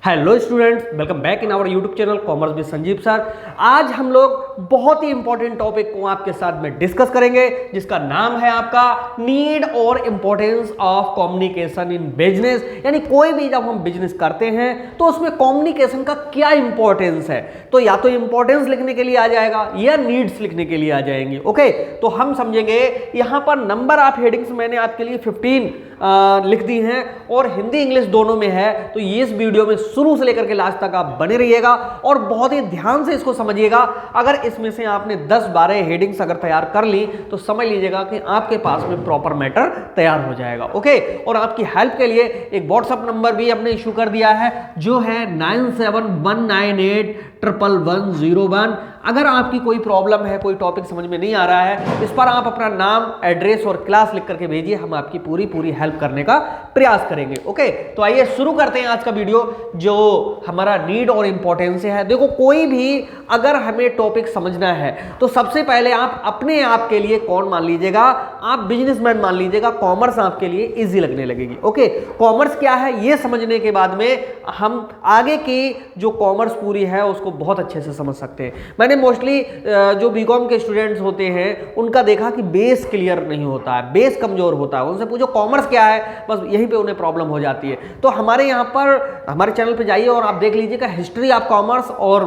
Hello students, welcome back in our YouTube channel commerce with Sanjeev sir. आज हम लोग बहुत ही इंपॉर्टेंट टॉपिक को आपके साथ में डिस्कस करेंगे, जिसका नाम है आपका नीड और importance of communication in business. यानी कोई भी जब हम बिजनेस करते हैं तो उसमें कम्युनिकेशन का क्या इंपॉर्टेंस है। तो या तो इंपॉर्टेंस लिखने के लिए आ जाएगा या नीड्स लिखने के लिए आ जाएंगे। ओके, तो हम समझेंगे यहां पर नंबर ऑफ हेडिंग्स मैंने आपके लिए 15 लिख दी हैं और हिंदी इंग्लिश दोनों में है। तो ये इस वीडियो में शुरू से लेकर के लास्ट तक आप बने रहिएगा और बहुत ही ध्यान से इसको समझिएगा। अगर इसमें से आपने 10-12 हेडिंग्स अगर तैयार कर ली तो समझ लीजिएगा कि आपके पास में प्रॉपर मैटर तैयार हो जाएगा। ओके, और आपकी हेल्प के लिए एक व्हाट्सएप नंबर भी हमने इशू कर दिया है, जो है 9719811101। अगर आपकी कोई प्रॉब्लम है, कोई टॉपिक समझ में नहीं आ रहा है, इस पर आप अपना नाम, एड्रेस और क्लास लिख करके भेजिए। हम आपकी पूरी हेल्प करने का प्रयास करेंगे। ओके, तो आइए शुरू करते हैं आज का वीडियो, जो हमारा नीड और इंपॉर्टेंस है। देखो, कोई भी अगर हमें टॉपिक समझना है तो सबसे पहले आप अपने आप के लिए कौन मान लीजिएगा, आप बिजनेसमैन मान लीजिएगा। कॉमर्स आपके लिए इजी लगने लगेगी। ओके, कॉमर्स क्या है ये समझने के बाद में हम आगे की जो कॉमर्स पूरी है उसको बहुत अच्छे से समझ सकते हैं। मैंने मोस्टली जो बीकॉम के स्टूडेंट्स होते हैं उनका देखा कि बेस क्लियर नहीं होता है, बेस कमजोर होता है। उनसे पूछो कॉमर्स क्या है, बस यहीं पे उन्हें प्रॉब्लम हो जाती है। तो हमारे यहाँ पर हमारे चैनल पे जाइए और आप देख लीजिएगा हिस्ट्री ऑफ कॉमर्स और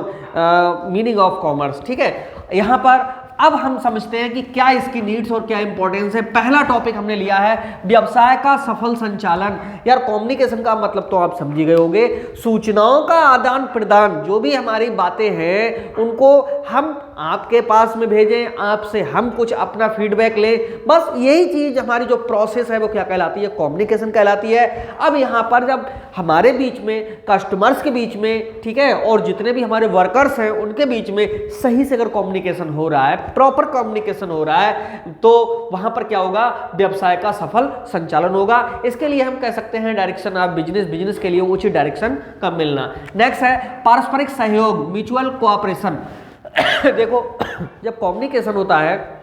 मीनिंग ऑफ कॉमर्स। ठीक है, यहाँ पर अब हम समझते हैं कि क्या इसकी नीड्स और क्या इंपॉर्टेंस है। पहला टॉपिक हमने लिया है व्यवसाय का सफल संचालन। यार, कम्युनिकेशन का मतलब तो आप समझ गए होंगे, सूचनाओं का आदान प्रदान। जो भी हमारी बातें हैं उनको हम आपके पास में भेजें, आपसे हम कुछ अपना फीडबैक लें। बस यही चीज हमारी जो प्रोसेस है वो क्या कहलाती है, कम्युनिकेशन कहलाती है। अब यहाँ पर जब हमारे बीच में, कस्टमर्स के बीच में, ठीक है, और जितने भी हमारे वर्कर्स हैं उनके बीच में सही से अगर कम्युनिकेशन हो रहा है, प्रॉपर कम्युनिकेशन हो रहा है, तो वहां पर क्या होगा, व्यवसाय का सफल संचालन होगा। इसके लिए हम कह सकते हैं डायरेक्शन ऑफ बिजनेस, बिजनेस के लिए उचित डायरेक्शन का मिलना। नेक्स्ट है पारस्परिक सहयोग, म्यूचुअल कोऑपरेशन। देखो, जब कम्युनिकेशन होता है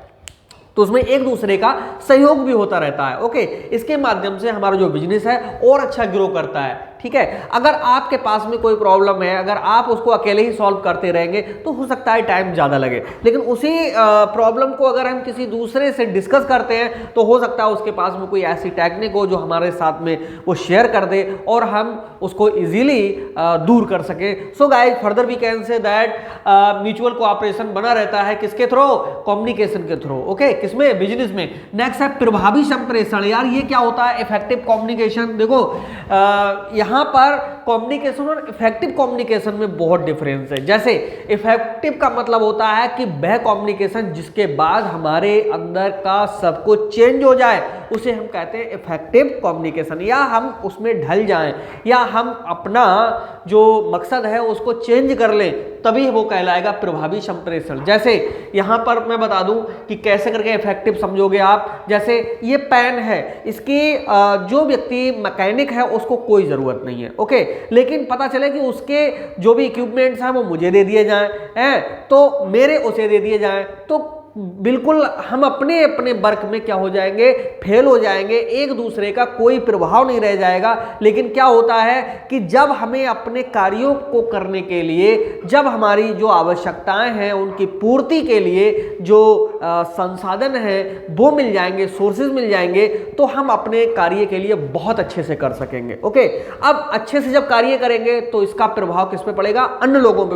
तो उसमें एक दूसरे का सहयोग भी होता रहता है। ओके, इसके माध्यम से हमारा जो बिजनेस है और अच्छा ग्रो करता है। ठीक है, अगर आपके पास में कोई प्रॉब्लम है, अगर आप उसको अकेले ही सॉल्व करते रहेंगे तो हो सकता है टाइम ज़्यादा लगे। लेकिन उसी प्रॉब्लम को अगर हम किसी दूसरे से डिस्कस करते हैं तो हो सकता है उसके पास में कोई ऐसी टेक्निक हो जो हमारे साथ में वो शेयर कर दे और हम उसको इजीली दूर कर सकें। So guys, further we can say that mutual cooperation बना रहता है किसके थ्रू, कम्युनिकेशन के थ्रू। ओके, किसमें, बिजनेस में। नेक्स्ट है प्रभावी संप्रेषण। यार, ये क्या होता है, इफेक्टिव कम्युनिकेशन। देखो, यहाँ पर कम्युनिकेशन और इफेक्टिव कम्युनिकेशन में बहुत डिफरेंस है। जैसे इफेक्टिव का मतलब होता है कि वह कम्युनिकेशन जिसके बाद हमारे अंदर का सब कुछ चेंज हो जाए, उसे हम कहते हैं इफेक्टिव कम्युनिकेशन। या हम उसमें ढल जाएं, या हम अपना जो मकसद है उसको चेंज कर लें, तभी वो कहलाएगा प्रभावी संप्रेषण। जैसे यहाँ पर मैं बता दूं कि कैसे करके इफेक्टिव समझोगे आप। जैसे ये पेन है, इसकी जो व्यक्ति मैकेनिक है उसको कोई जरूरत नहीं है। ओके, लेकिन पता चले कि उसके जो भी इक्विपमेंट्स हैं वो मुझे दे दिए जाएं, तो मेरे उसे दे दिए जाएं, तो बिल्कुल हम अपने अपने वर्क में क्या हो जाएंगे, फेल हो जाएंगे। एक दूसरे का कोई प्रभाव नहीं रह जाएगा। लेकिन क्या होता है कि जब हमें अपने कार्यों को करने के लिए, जब हमारी जो आवश्यकताएं हैं उनकी पूर्ति के लिए जो संसाधन हैं वो मिल जाएंगे, सोर्सेज मिल जाएंगे, तो हम अपने कार्य के लिए बहुत अच्छे से कर सकेंगे। ओके, अब अच्छे से जब कार्य करेंगे तो इसका प्रभाव किस पे पड़ेगा, अन्य लोगों पे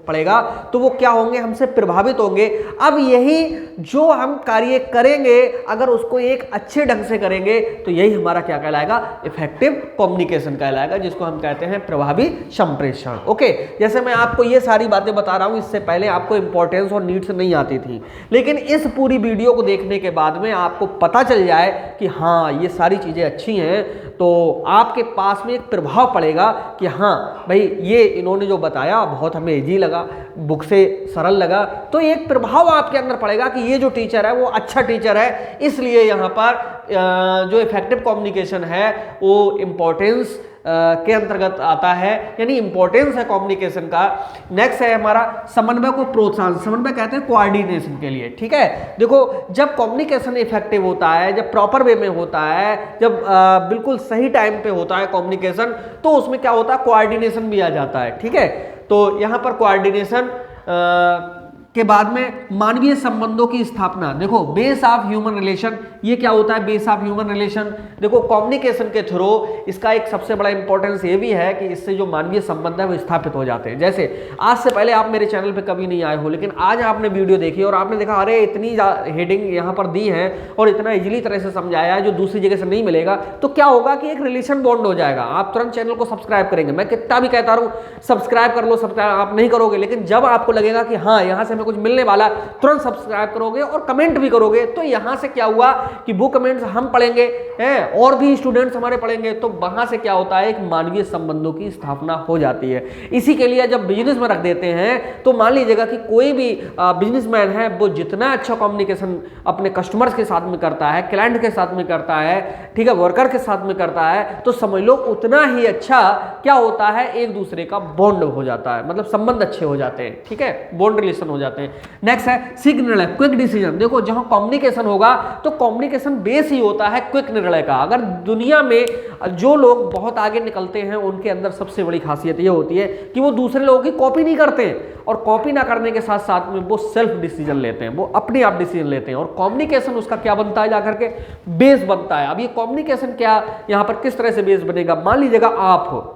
पड़ेगा। तो वो क्या होंगे, हमसे प्रभावित होंगे। अब यही जो हम कार्य करेंगे, अगर उसको एक अच्छे ढंग से करेंगे तो यही हमारा क्या कहलाएगा, इफेक्टिव कम्युनिकेशन कहलाएगा, जिसको हम कहते हैं प्रभावी संप्रेषण। ओके, जैसे मैं आपको ये सारी बातें बता रहा हूं, इससे पहले आपको इंपॉर्टेंस और नीड्स नहीं आती थी, लेकिन इस पूरी वीडियो को देखने के बाद में आपको पता चल जाए कि हाँ ये सारी चीजें अच्छी हैं, तो आपके पास में एक प्रभाव पड़ेगा कि हाँ भाई ये इन्होंने जो बताया बहुत हमें इजी लगा, बुक से सरल लगा। तो एक प्रभाव आपके अंदर पड़ेगा कि ये जो टीचर है वो अच्छा टीचर है। इसलिए यहाँ पर जो इफेक्टिव कम्युनिकेशन है वो इम्पोर्टेंस के अंतर्गत आता है, यानी इंपॉर्टेंस है कम्युनिकेशन का। नेक्स्ट है हमारा समन्वय को प्रोत्साहन, समन्वय कहते हैं कोऑर्डिनेशन के लिए, ठीक है। देखो जब कम्युनिकेशन इफेक्टिव होता है, जब प्रॉपर वे में होता है, जब बिल्कुल सही टाइम पे होता है कम्युनिकेशन, तो उसमें क्या होता है, कोऑर्डिनेशन भी आ जाता है, ठीक है। तो यहां पर कोऑर्डिनेशन के बाद में मानवीय संबंधों की स्थापना, देखो बेस ऑफ ह्यूमन रिलेशन, ये क्या होता है बेस ऑफ ह्यूमन रिलेशन, देखो कम्युनिकेशन के थ्रू इसका एक सबसे बड़ा इंपॉर्टेंस ये भी है कि इससे जो मानवीय संबंध है वो स्थापित हो जाते हैं। जैसे आज से पहले आप मेरे चैनल पे कभी नहीं आए हो, लेकिन आज आपने वीडियो देखी और आपने देखा अरे इतनी हेडिंग यहाँ पर दी है और इतना इजीली तरह से समझाया है जो दूसरी जगह से नहीं मिलेगा, तो क्या होगा कि एक रिलेशन बॉन्ड हो जाएगा, आप तुरंत चैनल को सब्सक्राइब करेंगे। मैं कितना भी कहता हूँ सब्सक्राइब कर लो, सब्सक्राइब आप नहीं करोगे, लेकिन जब आपको लगेगा कि हाँ यहाँ से कुछ मिलने वाला, तुरंत सब्सक्राइब करोगे और कमेंट भी करोगे। तो यहां से क्या हुआ कि वो कमेंट्स हम पढ़ेंगे हैं और भी स्टूडेंट्स हमारे पढ़ेंगे, तो वहां से क्या होता है एक मानवीय संबंधों की स्थापना हो जाती है। इसी के लिए जब बिजनेस में रख देते हैं तो मान लीजिएगा कि कोई भी बिजनेसमैन है वो जितना अच्छा कम्युनिकेशन अपने कस्टमर्स के साथ में करता है, क्लाइंट के साथ में करता है, ठीक है, वर्कर के साथ में करता है, तो समझ लो उतना ही अच्छा क्या होता है एक दूसरे का बॉन्ड हो जाता है, मतलब संबंध अच्छे हो जाते हैं, ठीक है, बॉन्ड रिलेशन हो जाते हैं। नेक्स्ट है शीघ्र निर्णय, क्विक डिसीजन। देखो जहां कम्युनिकेशन होगा तो कम्युनिकेशन बेस ही होता है क्विक निर्णय का। अगर दुनिया में जो लोग बहुत आगे निकलते हैं उनके अंदर सबसे बड़ी खासियत ये होती है कि वो दूसरे लोगों की कॉपी नहीं करते हैं, और कॉपी ना करने के साथ साथ में वो सेल्फ डिसीजन लेते हैं, वो अपने आप डिसीजन लेते हैं, और कम्युनिकेशन उसका क्या बनता है जाकर के बेस बनता है। अब ये कम्युनिकेशन क्या यहां पर किस तरह से बेस बनेगा, मान लीजिएगा आप हो,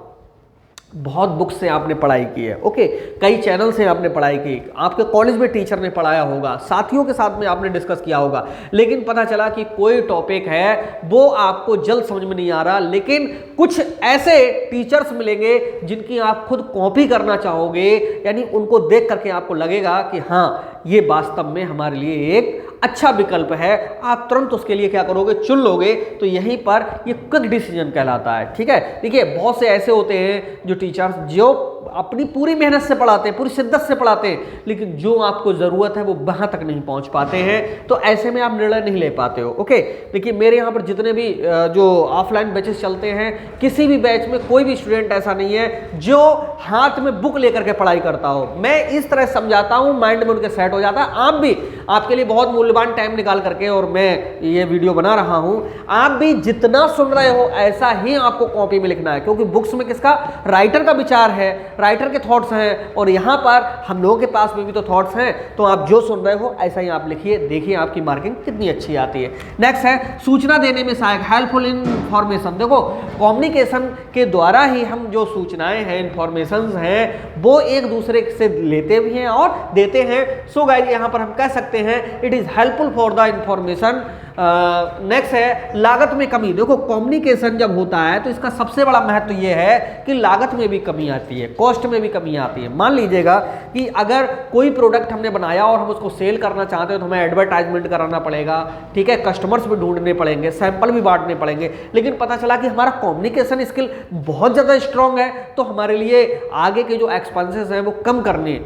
बहुत बुक्स से आपने पढ़ाई की है, ओके, कई चैनल से आपने पढ़ाई की, आपके कॉलेज में टीचर ने पढ़ाया होगा, साथियों के साथ में आपने डिस्कस किया होगा, लेकिन पता चला कि कोई टॉपिक है वो आपको जल्द समझ में नहीं आ रहा, लेकिन कुछ ऐसे टीचर्स मिलेंगे जिनकी आप खुद कॉपी करना चाहोगे, यानी उनको देख करके आपको लगेगा कि हाँ ये वास्तव में हमारे लिए एक अच्छा विकल्प है, आप तुरंत उसके लिए क्या करोगे, चुन लोगे। तो यहीं पर ये क्विक डिसीजन कहलाता है, ठीक है। देखिए बहुत से ऐसे होते हैं जो टीचर्स जो अपनी पूरी मेहनत से पढ़ाते हैं, पूरी शिद्दत से पढ़ाते हैं, लेकिन जो आपको जरूरत है वो वहां तक नहीं पहुंच पाते हैं, तो ऐसे में आप निर्णय नहीं ले पाते हो, ओके। देखिए मेरे यहाँ पर जितने भी जो ऑफलाइन बैचेस चलते हैं, किसी भी बैच में कोई भी स्टूडेंट ऐसा नहीं है जो हाथ में बुक लेकर के पढ़ाई करता हो। मैं इस तरह समझाता हूँ, माइंड में उनके सेट हो जाता है। आप भी, आपके लिए बहुत मूल्यवान टाइम निकाल करके और मैं ये वीडियो बना रहा हूँ, आप भी जितना सुन रहे हो ऐसा ही आपको कॉपी में लिखना है, क्योंकि बुक्स में किसका, राइटर का विचार है, राइटर के थॉट्स हैं, और यहाँ पर हम लोगों के पास में भी तो थॉट्स हैं, तो आप जो सुन रहे हो ऐसा ही आप लिखिए, देखिए आपकी मार्किंग कितनी अच्छी आती है। नेक्स्ट है सूचना देने में सहायक, हेल्पफुल इन्फॉर्मेशन। देखो कम्युनिकेशन के द्वारा ही हम जो सूचनाएं हैं, इंफॉर्मेशन हैं, वो एक दूसरे से लेते भी हैं और देते हैं। सो गाइस यहाँ पर हम कह सकते हैं it is helpful for the information. Next है लागत में कमी। देखो कम्युनिकेशन जब होता है तो इसका सबसे बड़ा महत्व यह है कि लागत में भी कमी आती है, कॉस्ट में भी कमी आती है। मान लीजिएगा कि अगर कोई प्रोडक्ट हमने बनाया और हम उसको सेल करना चाहते हैं तो हमें एडवर्टाइजमेंट कराना पड़ेगा, ठीक है, कस्टमर्स भी ढूंढने पड़ेंगे, सैंपल भी बांटने पड़ेंगे, लेकिन पता चला कि हमारा कम्युनिकेशन स्किल बहुत ज़्यादा स्ट्रांग है, तो हमारे लिए आगे के जो एक्सपेंसेस हैं वो कम करने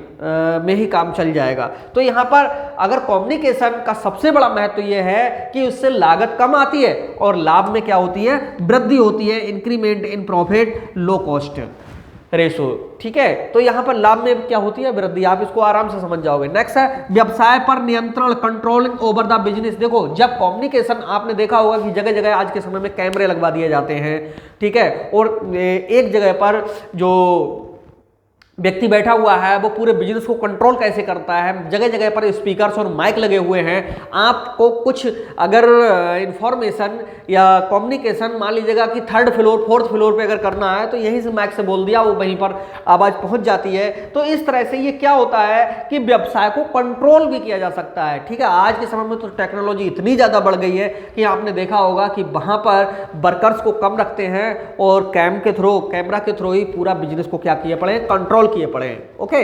में ही काम चल जाएगा। तो यहाँ पर अगर कम्युनिकेशन का सबसे बड़ा महत्व यह है कि उससे लागत कम आती है और लाभ में क्या होती है, वृद्धि होती है, increment in profit low cost ratio, ठीक है। तो यहां पर लाभ में क्या होती है, वृद्धि, आप इसको आराम से समझ जाओगे। नेक्स्ट है व्यवसाय पर नियंत्रण, कंट्रोलिंग ओवर द बिजनेस। देखो जब कम्युनिकेशन, आपने देखा होगा कि जगह जगह आज के समय में कैमरे लगवा दिए जाते हैं, ठीक है, और एक जगह पर जो व्यक्ति बैठा हुआ है वो पूरे बिजनेस को कंट्रोल कैसे करता है, जगह जगह पर स्पीकर्स और माइक लगे हुए हैं। आपको कुछ अगर इंफॉर्मेशन या कम्युनिकेशन मान लीजिएगा कि 3rd फ्लोर 4th फ्लोर पे अगर करना है तो यहीं से माइक से बोल दिया, वो वहीं पर आवाज़ पहुंच जाती है। तो इस तरह से ये क्या होता है कि व्यवसाय को कंट्रोल भी किया जा सकता है, ठीक है। आज के समय में तो टेक्नोलॉजी इतनी ज़्यादा बढ़ गई है कि आपने देखा होगा कि वहाँ पर वर्कर्स को कम रखते हैं और कैमरा के थ्रू ही पूरा बिजनेस को क्या किए पड़े, कंट्रोल किए पड़े, ओके।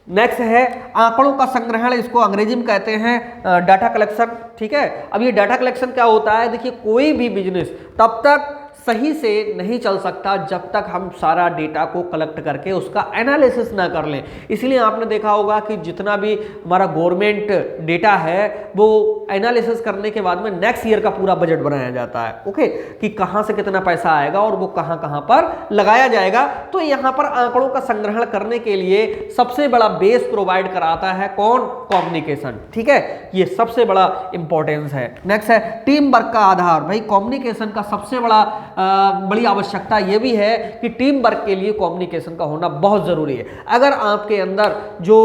नेक्स्ट है आंकड़ों का संग्रहण, इसको अंग्रेजी में कहते हैं डाटा कलेक्शन, ठीक है। अब ये डाटा कलेक्शन क्या होता है, देखिए कोई भी बिजनेस तब तक सही से नहीं चल सकता जब तक हम सारा डेटा को कलेक्ट करके उसका एनालिसिस ना कर लें। इसलिए आपने देखा होगा कि जितना भी हमारा गवर्नमेंट डेटा है वो एनालिसिस करने के बाद में नेक्स्ट ईयर का पूरा बजट बनाया जाता है, ओके, कि कहां से कितना पैसा आएगा और वो कहां कहां पर लगाया जाएगा। तो यहां पर आंकड़ों का संग्रहण करने के लिए सबसे बड़ा बेस प्रोवाइड कराता है कौन? कम्युनिकेशन, ठीक है, ये सबसे बड़ा इंपॉर्टेंस है। नेक्स्ट है टीम वर्क का आधार। भाई कम्युनिकेशन का सबसे बड़ी आवश्यकता यह भी है कि टीम वर्क के लिए कम्युनिकेशन का होना बहुत जरूरी है। अगर आपके अंदर जो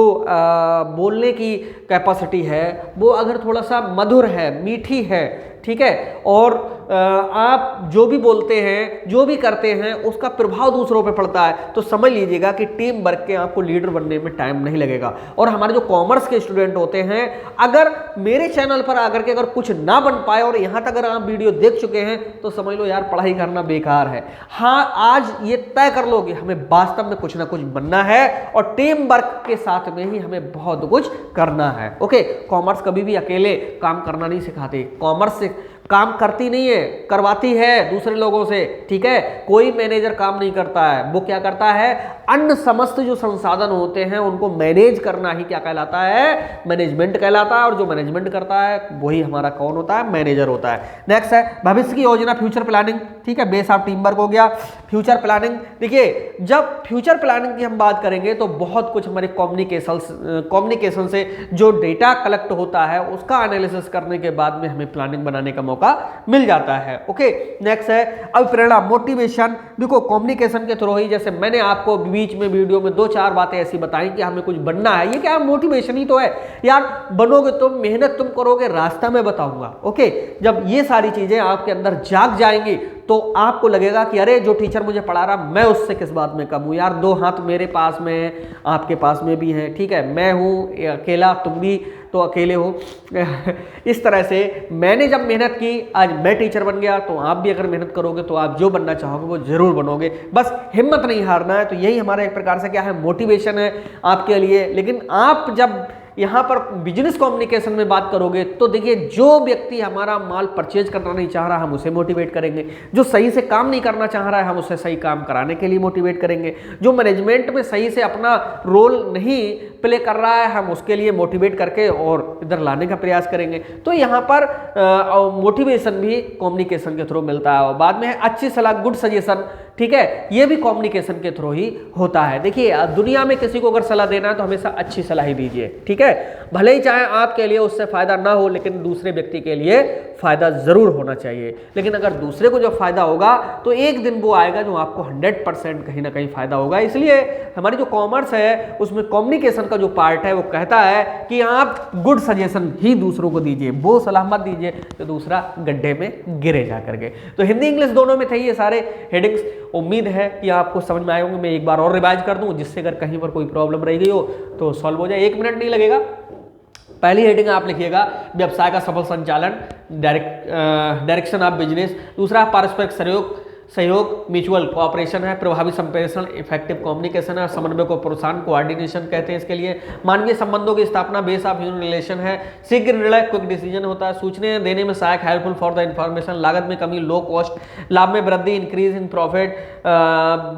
बोलने की कैपेसिटी है वो अगर थोड़ा सा मधुर है, मीठी है, ठीक है, और आप जो भी बोलते हैं, जो भी करते हैं, उसका प्रभाव दूसरों पे पड़ता है, तो समझ लीजिएगा कि टीम वर्क के आपको लीडर बनने में टाइम नहीं लगेगा। और हमारे जो कॉमर्स के स्टूडेंट होते हैं, अगर मेरे चैनल पर आकर के अगर कुछ ना बन पाए और यहां तक अगर आप वीडियो देख चुके हैं तो समझ लो यार पढ़ाई करना बेकार है। हाँ, आज ये तय कर लो कि हमें वास्तव में कुछ ना कुछ बनना है और टीम वर्क के साथ में ही हमें बहुत कुछ करना है। ओके, कॉमर्स कभी भी अकेले काम करना नहीं सिखाते, कॉमर्स से काम करती नहीं है, करवाती है दूसरे लोगों से, ठीक है। कोई मैनेजर काम नहीं करता है, वो क्या करता है, अन्य समस्त जो संसाधन होते हैं उनको मैनेज करना ही क्या कहलाता है, मैनेजमेंट कहलाता है। और जो मैनेजमेंट करता है वही हमारा कौन होता है, मैनेजर होता है। नेक्स्ट है भविष्य की योजना, फ्यूचर प्लानिंग, ठीक है, बेस ऑफ टीम वर्क हो गया। फ्यूचर प्लानिंग, देखिए जब फ्यूचर प्लानिंग की हम बात करेंगे तो बहुत कुछ हमारे कम्युनिकेशन से जो डेटा कलेक्ट होता है उसका एनालिसिस करने के बाद में हमें प्लानिंग बनाने का मौका मिल जाता है। ओके, नेक्स्ट है अभिप्रेरणा, मोटिवेशन। देखो कम्युनिकेशन के थ्रू ही, जैसे मैंने आपको बीच में वीडियो में 2-4 बातें ऐसी बताई कि हमें कुछ बनना है, ये क्या मोटिवेशन ही तो है यार। बनोगे तुम, मेहनत तुम करोगे, रास्ता मैं बताऊंगा। ओके, जब ये सारी चीजें आपके अंदर जाग जाएंगी तो आपको लगेगा कि अरे जो टीचर मुझे पढ़ा रहा मैं उससे किस बात में कम हूं यार, 2 हाथ मेरे पास में, आपके पास में भी है, ठीक है, मैं हूं अकेला, तुम भी तो अकेले हो। इस तरह से मैंने जब मेहनत की, आज मैं टीचर बन गया, तो आप भी अगर मेहनत करोगे तो आप जो बनना चाहोगे वो जरूर बनोगे। बस हिम्मत नहीं हारना है। तो यही हमारा एक प्रकार से क्या है, मोटिवेशन है आपके लिए। लेकिन आप जब यहाँ पर बिजनेस कम्युनिकेशन में बात करोगे तो देखिए, जो व्यक्ति हमारा माल परचेज करना नहीं चाह रहा हम उसे मोटिवेट करेंगे, जो सही से काम नहीं करना चाह रहा है हम उसे सही काम कराने के लिए मोटिवेट करेंगे, जो मैनेजमेंट में सही से अपना रोल नहीं प्ले कर रहा है हम उसके लिए मोटिवेट करके और इधर लाने का प्रयास करेंगे। तो यहाँ पर मोटिवेशन भी कम्युनिकेशन के थ्रू मिलता है। और बाद में है अच्छी सलाह, गुड सजेशन, ठीक है, ये भी कम्युनिकेशन के थ्रू ही होता है। देखिए दुनिया में किसी को अगर सलाह देना है तो हमेशा अच्छी सलाह ही दीजिए, ठीक है, भले ही चाहे आपके लिए उससे फायदा ना हो लेकिन दूसरे व्यक्ति के लिए फायदा जरूर होना चाहिए। लेकिन अगर दूसरे को जब फायदा होगा तो एक दिन वो आएगा जो आपको 100% कहीं ना कहीं फायदा होगा। इसलिए हमारी जो कॉमर्स है उसमें कम्युनिकेशन का जो पार्ट है वो कहता है कि आप गुड सजेशन ही दूसरों को दीजिए, वो सलाह मत दीजिए तो दूसरा गड्ढे में गिरे जा करके। तो हिंदी इंग्लिश दोनों में थे ये सारे हेडिंग्स। उम्मीद है कि आपको समझ में आए होंगे। मैं एक बार और रिवाइज कर दूं जिससे अगर कहीं पर कोई प्रॉब्लम रह गई हो तो सॉल्व हो जाए, 1 मिनट नहीं लगेगा। पहली हेडिंग आप लिखिएगा व्यवसाय का सफल संचालन, डायरेक्शन ऑफ बिजनेस। दूसरा पारस्परिक सहयोग म्यूचुअल कोऑपरेशन है। प्रभावी संप्रेषण इफेक्टिव कम्युनिकेशन है। समन्वय को प्रोत्साहन कोऑर्डिनेशन कहते हैं इसके लिए। मानवीय संबंधों की स्थापना बेस ऑफ ह्यूमन रिलेशन है। शीघ्र निर्णय क्विक डिसीजन होता है। सूचना देने में सहायक हेल्पफुल फॉर द इंफॉर्मेशन। लागत में कमी लो कॉस्ट। लाभ में वृद्धि इंक्रीज इन प्रॉफिट।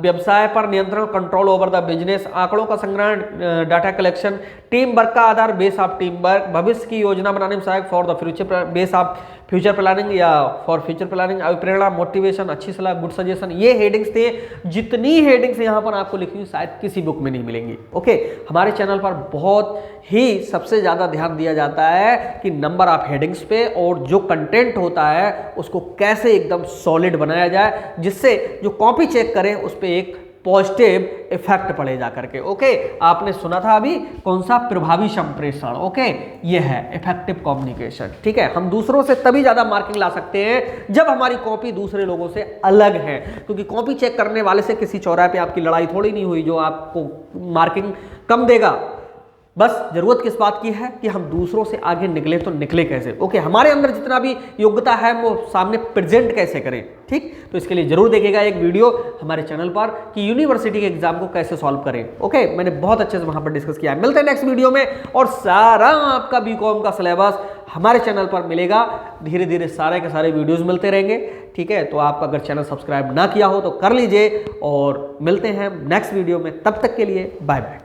व्यवसाय पर नियंत्रण कंट्रोल ओवर द बिजनेस। आंकड़ों का संग्रहण डाटा कलेक्शन। टीम वर्क का आधार बेस ऑफ टीम वर्क। भविष्य की योजना बनाने में सहायक for the future base of future planning या फॉर फ्यूचर प्लानिंग। अभिप्रेरणा, मोटिवेशन, अच्छी सलाह, गुड सजेशन, ये हेडिंग्स थे। जितनी हेडिंग्स यहाँ पर आपको लिखी हुई शायद किसी बुक में नहीं मिलेंगी। ओके, हमारे चैनल पर बहुत ही सबसे ज़्यादा ध्यान दिया जाता है कि नंबर ऑफ हेडिंग्स पे और जो कंटेंट होता है उसको कैसे एकदम सॉलिड बनाया जाए जिससे जो कॉपी चेक करे उस पर एक पॉजिटिव इफेक्ट पड़े जा करके। ओके, आपने सुना था अभी कौन सा, प्रभावी संप्रेषण। ओके, ये है इफेक्टिव कम्युनिकेशन, ठीक है। हम दूसरों से तभी ज्यादा मार्किंग ला सकते हैं जब हमारी कॉपी दूसरे लोगों से अलग है, क्योंकि कॉपी चेक करने वाले से किसी चौराहे पे आपकी लड़ाई थोड़ी नहीं हुई जो आपको मार्किंग कम देगा। बस जरूरत किस बात की है कि हम दूसरों से आगे निकले तो निकले कैसे। ओके, हमारे अंदर जितना भी योग्यता है वो सामने प्रेजेंट कैसे करें, ठीक। तो इसके लिए जरूर देखिएगा एक वीडियो हमारे चैनल पर कि यूनिवर्सिटी के एग्जाम को कैसे सॉल्व करें। ओके, मैंने बहुत अच्छे से वहां पर डिस्कस किया है। मिलते हैं नेक्स्ट वीडियो में और सारा आपका बीकॉम का सिलेबस हमारे चैनल पर मिलेगा। धीरे धीरे सारे के सारे वीडियोस मिलते रहेंगे। ठीक है। तो आप अगर चैनल सब्सक्राइब ना किया हो तो कर लीजिए और मिलते हैं नेक्स्ट वीडियो में, तब तक के लिए बाय बाय।